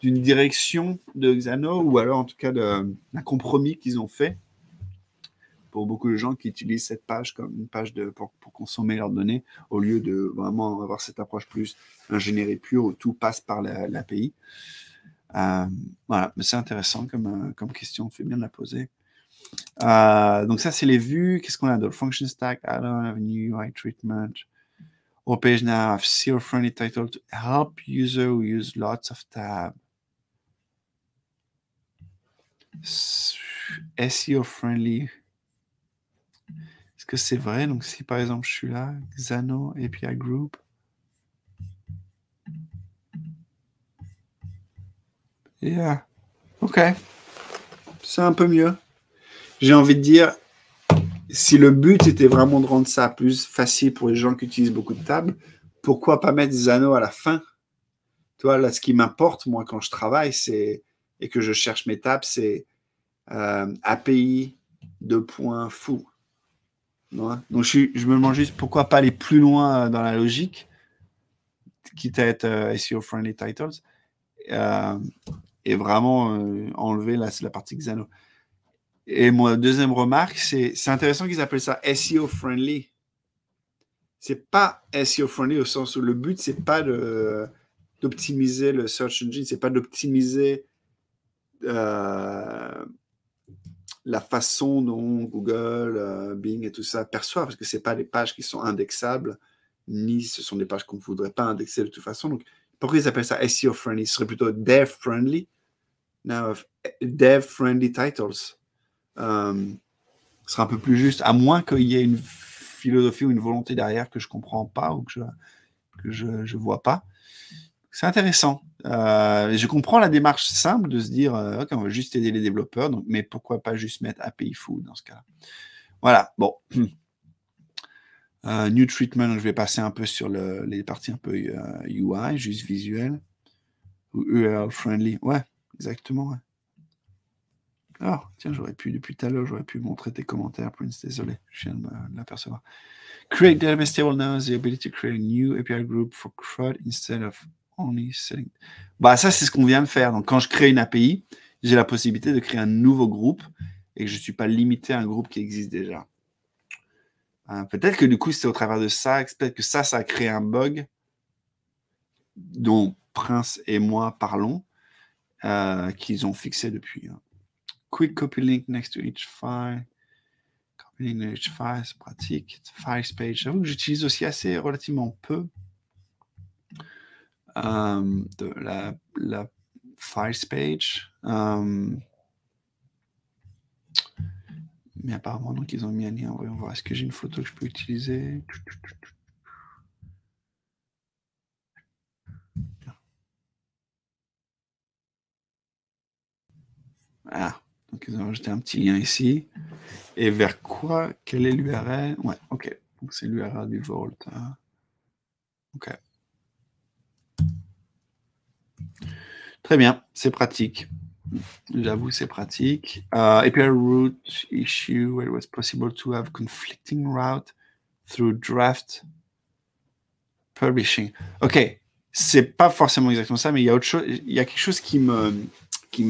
direction de Xano, ou alors en tout cas d'un compromis qu'ils ont fait pour beaucoup de gens qui utilisent cette page comme une page pour consommer leurs données, au lieu de vraiment avoir cette approche plus ingénierie pure où tout passe par l'API. Voilà, mais c'est intéressant comme question, tu fais bien de la poser. Donc ça, c'est les vues. Qu'est-ce qu'on a d'autre? Function stack, add-on, avenue, UI treatment. All page now have SEO-friendly title to help user who use lots of tabs. SEO-friendly. Est-ce que c'est vrai? Donc si par exemple je suis là, Xano API Group. Yeah. Ok. C'est un peu mieux. J'ai envie de dire, si le but était vraiment de rendre ça plus facile pour les gens qui utilisent beaucoup de tables, pourquoi pas mettre Xano à la fin? Tu vois, là, ce qui m'importe, moi, quand je travaille, et que je cherche mes tables, c'est API fou. Ouais. Donc, je me demande juste pourquoi pas aller plus loin dans la logique, quitte à être SEO-friendly titles, et vraiment enlever la partie Xano. Et mon deuxième remarque, c'est intéressant qu'ils appellent ça SEO-friendly. C'est pas SEO-friendly au sens où le but, c'est pas d'optimiser le search engine, c'est pas d'optimiser la façon dont Google, Bing et tout ça perçoivent, parce que ce n'est pas des pages qui sont indexables, ni ce sont des pages qu'on ne voudrait pas indexer de toute façon. Donc, pourquoi ils appellent ça SEO friendly? Ce serait plutôt dev friendly. Now, dev friendly titles. Ce sera un peu plus juste, à moins qu'il y ait une philosophie ou une volonté derrière que je ne comprends pas ou que je ne vois pas. C'est intéressant. Je comprends la démarche simple de se dire OK, on va juste aider les développeurs, donc, mais pourquoi pas juste mettre API Food dans ce cas-là. Voilà, bon. New treatment, je vais passer un peu sur les parties un peu UI, juste visuel. Ou URL friendly. Ouais, exactement. Ouais. Oh, tiens, depuis tout à l'heure, j'aurais pu montrer tes commentaires, Prince. Désolé, je viens de l'apercevoir. Create database table now has the ability to create a new API group for CRUD instead of only setting. Bah, ça, c'est ce qu'on vient de faire. Donc, quand je crée une API, j'ai la possibilité de créer un nouveau groupe et que je ne suis pas limité à un groupe qui existe déjà. Peut-être que du coup, c'est au travers de ça, peut-être que ça a créé un bug dont Prince et moi parlons, qu'ils ont fixé depuis. Quick copy link next to each file. Copy link next to each file, c'est pratique. Files page, j'avoue que j'utilise aussi assez relativement peu de la Files page. Mais apparemment, donc, ils ont mis un lien. Voyons voir. Est-ce que j'ai une photo que je peux utiliser? Ah, donc ils ont ajouté un petit lien ici. Et vers quoi? Quelle est l'URL? Ouais, ok. Donc c'est l'URL du Vault. Ok. Très bien, c'est pratique. J'avoue, c'est pratique. API route issue where it was possible to have conflicting route through draft publishing. Ok, c'est pas forcément exactement ça, mais il y a autre chose. Il y a quelque chose qui me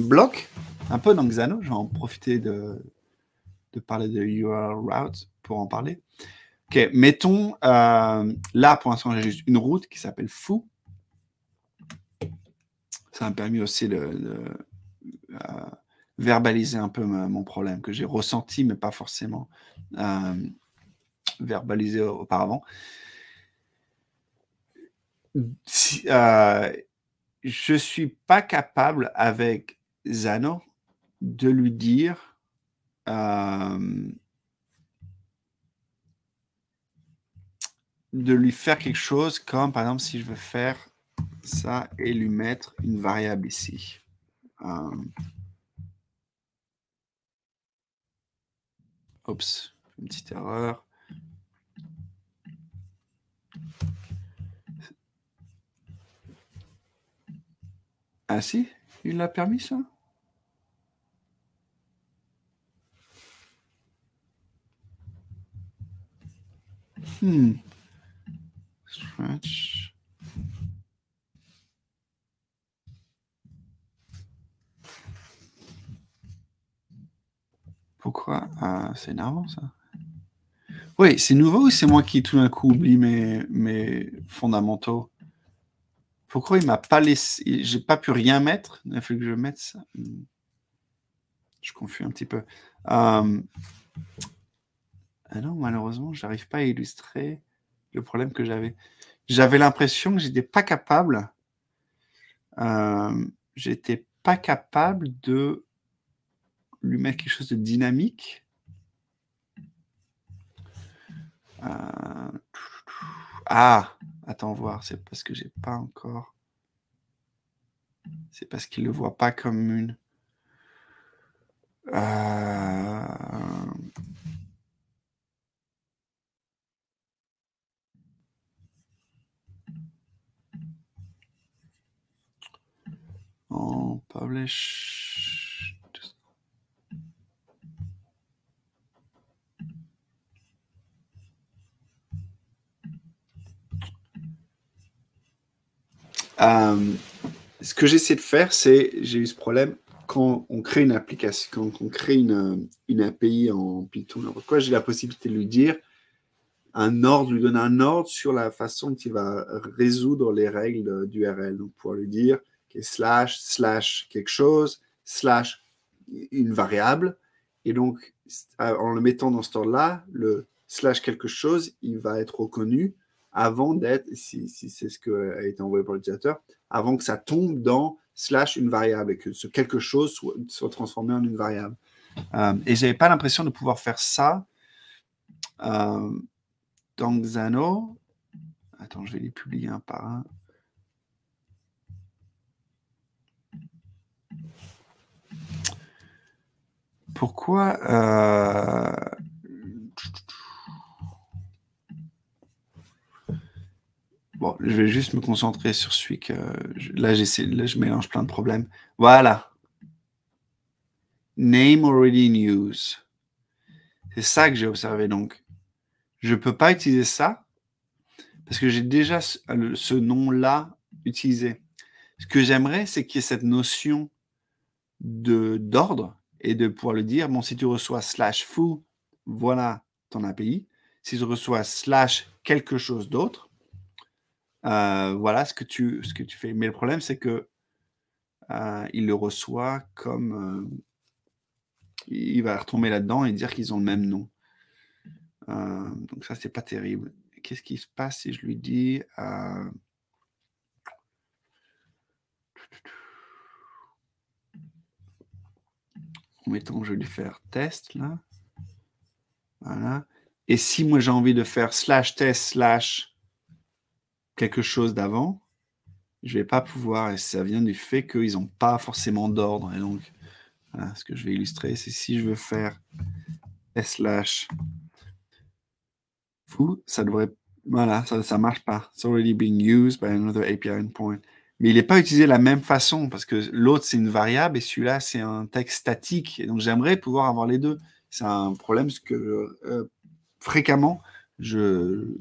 bloque un peu dans Xano. Je vais en profiter de parler de URL route pour en parler. Ok, mettons là pour l'instant j'ai juste une route qui s'appelle foo. Ça m'a permis aussi de verbaliser un peu mon problème que j'ai ressenti, mais pas forcément verbalisé auparavant. Je suis pas capable avec Xano de lui dire de lui faire quelque chose comme, par exemple, si je veux faire ça et lui mettre une variable ici. Oups, une petite erreur. Ah si, il l'a permis ça? Stretch. Pourquoi? C'est énervant ça. Oui, c'est nouveau ou c'est moi qui tout d'un coup oublie mes fondamentaux? Pourquoi il m'a pas laissé... J'ai pas pu rien mettre? Il a fallu que je mette ça. Je confus un petit peu. Ah non, malheureusement, je n'arrive pas à illustrer le problème que j'avais. J'avais l'impression que j'étais pas capable. J'étais pas capable de lui mettre quelque chose de dynamique. Ah, attends voir, c'est parce que j'ai pas encore. C'est parce qu'il le voit pas comme une. En publish. Ce que j'essaie de faire, c'est, j'ai eu ce problème quand on crée une application, quand on crée une API en Python, pourquoi j'ai la possibilité de lui dire un ordre, lui donner un ordre sur la façon dont il va résoudre les règles d'URL. Donc, pour lui dire slash quelque chose, slash une variable. Et donc, en le mettant dans ce ordre-là, le slash quelque chose, il va être reconnu avant d'être, si c'est ce qui a été envoyé par l'utilisateur, avant que ça tombe dans slash une variable et que ce quelque chose soit transformé en une variable. Et je n'avais pas l'impression de pouvoir faire ça dans Xano. Attends, je vais les publier un par un. Pourquoi Bon, je vais juste me concentrer sur celui que... Là, je mélange plein de problèmes. Voilà. Name already in use. C'est ça que j'ai observé, donc. Je ne peux pas utiliser ça parce que j'ai déjà ce nom-là utilisé. Ce que j'aimerais, c'est qu'il y ait cette notion d'ordre et de pouvoir le dire, bon, si tu reçois slash foo, voilà ton API. Si tu reçois slash quelque chose d'autre, voilà ce que tu fais. Mais le problème, c'est que il le reçoit comme... il va retomber là-dedans et dire qu'ils ont le même nom. Donc ça, c'est pas terrible. Qu'est-ce qui se passe si je lui dis... mettons, je vais lui faire test, là. Voilà. Et si moi, j'ai envie de faire slash test slash quelque chose d'avant, je ne vais pas pouvoir, et ça vient du fait qu'ils n'ont pas forcément d'ordre. Et donc, voilà, ce que je vais illustrer, c'est si je veux faire slash foo, ça devrait... Voilà, ça ne marche pas. It's already being used by another API endpoint. Mais il n'est pas utilisé de la même façon, parce que l'autre, c'est une variable, et celui-là, c'est un texte statique. Et donc, j'aimerais pouvoir avoir les deux. C'est un problème, parce que fréquemment, je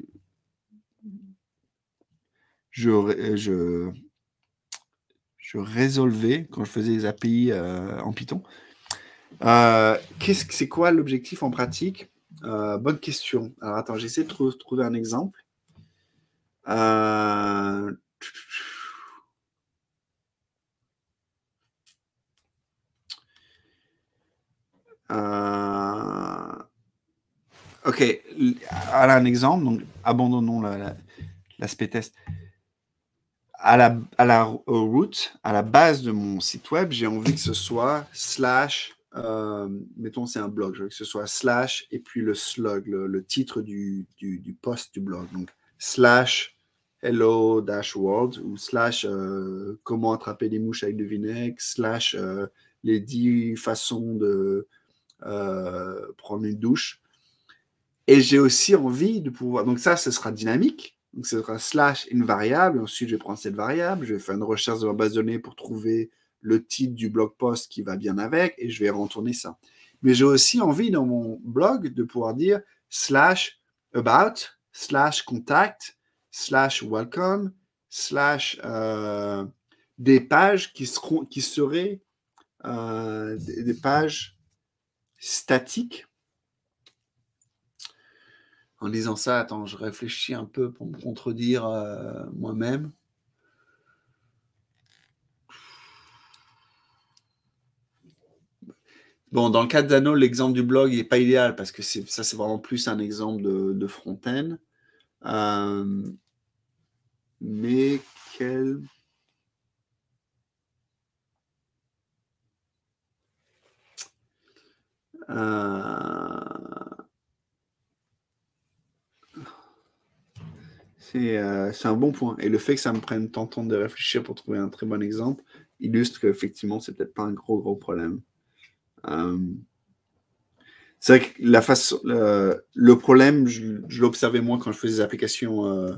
résolvais quand je faisais les API en Python. C'est quoi l'objectif en pratique? Bonne question. Alors, attends, j'essaie de trouver un exemple. Ok, voilà un exemple. Donc, abandonnons l'aspect test. À la root, à la base de mon site web, j'ai envie que ce soit slash, mettons c'est un blog, je veux que ce soit slash et puis le slug, le titre du post du blog. Donc slash hello-world ou slash comment attraper des mouches avec du vinaigre, slash les 10 façons de prendre une douche. Et j'ai aussi envie de pouvoir... Donc ça, ce sera dynamique. Donc, ce sera slash une variable. Ensuite, je vais prendre cette variable. Je vais faire une recherche de ma base de données pour trouver le titre du blog post qui va bien avec. Et je vais retourner ça. Mais j'ai aussi envie dans mon blog de pouvoir dire slash about, slash contact, slash welcome, slash des pages qui seraient des pages statiques. En disant ça, attends, je réfléchis un peu pour me contredire moi-même. Bon, dans le cas de Xano, l'exemple du blog n'est pas idéal parce que ça, c'est vraiment plus un exemple de front-end. Mais quel... C'est un bon point. Et le fait que ça me prenne tant de temps de réfléchir pour trouver un très bon exemple illustre qu'effectivement, c'est peut-être pas un gros problème. C'est vrai que le problème, je l'observais moins quand je faisais des applications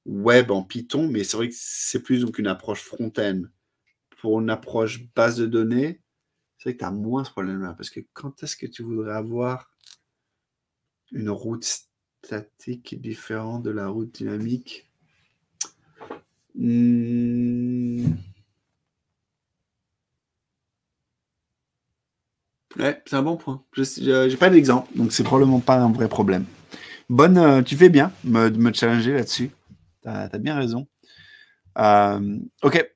web en Python, mais c'est vrai que c'est plus donc une approche front-end. Pour une approche base de données, c'est vrai que tu as moins ce problème-là, parce que quand est-ce que tu voudrais avoir une route statique différente de la route dynamique? Ouais, c'est un bon point. Je n'ai pas d'exemple, donc c'est probablement pas un vrai problème. Tu fais bien de me challenger là-dessus. Tu as bien raison. Ok.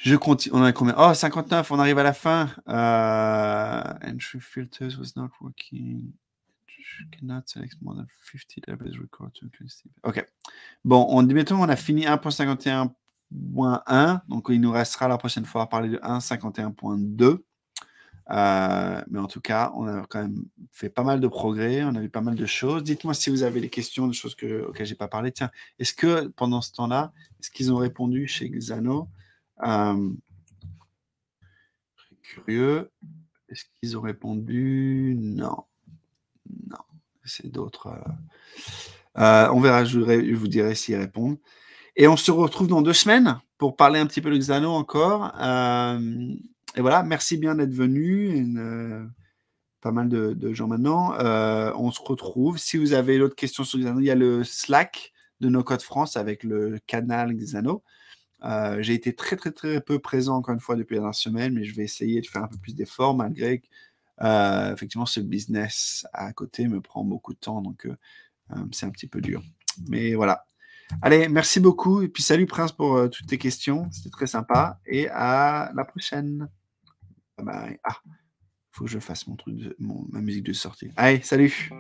Je continue. On a combien? Oh, 59, on arrive à la fin. Entry filters was not working. Cannot select more than 50 database record to OK. Bon, mettons, on a fini 1.51.1. Donc, il nous restera la prochaine fois à parler de 1.51.2. Mais en tout cas, on a quand même fait pas mal de progrès, on a vu pas mal de choses. Dites-moi si vous avez des questions, des choses auxquelles j'ai pas parlé. Tiens, est-ce que pendant ce temps-là, est-ce qu'ils ont répondu chez Xano? Curieux. Est-ce qu'ils ont répondu? Non. Non. C'est d'autres. On verra, je vous dirai s'ils répondent. Et on se retrouve dans 2 semaines pour parler un petit peu de Xano encore. Et voilà, merci bien d'être venu. Pas mal de gens maintenant. On se retrouve. Si vous avez d'autres questions sur Xano, il y a le Slack de No Code France avec le canal Xano. J'ai été très, très, très peu présent, encore une fois, depuis la dernière semaine, mais je vais essayer de faire un peu plus d'efforts, malgré que, effectivement, ce business à côté me prend beaucoup de temps, donc c'est un petit peu dur. Mais voilà. Allez, merci beaucoup, et puis salut Prince pour toutes tes questions, c'était très sympa, et à la prochaine. Bye bye. Ah, faut que je fasse mon truc, ma musique de sortie. Allez, salut!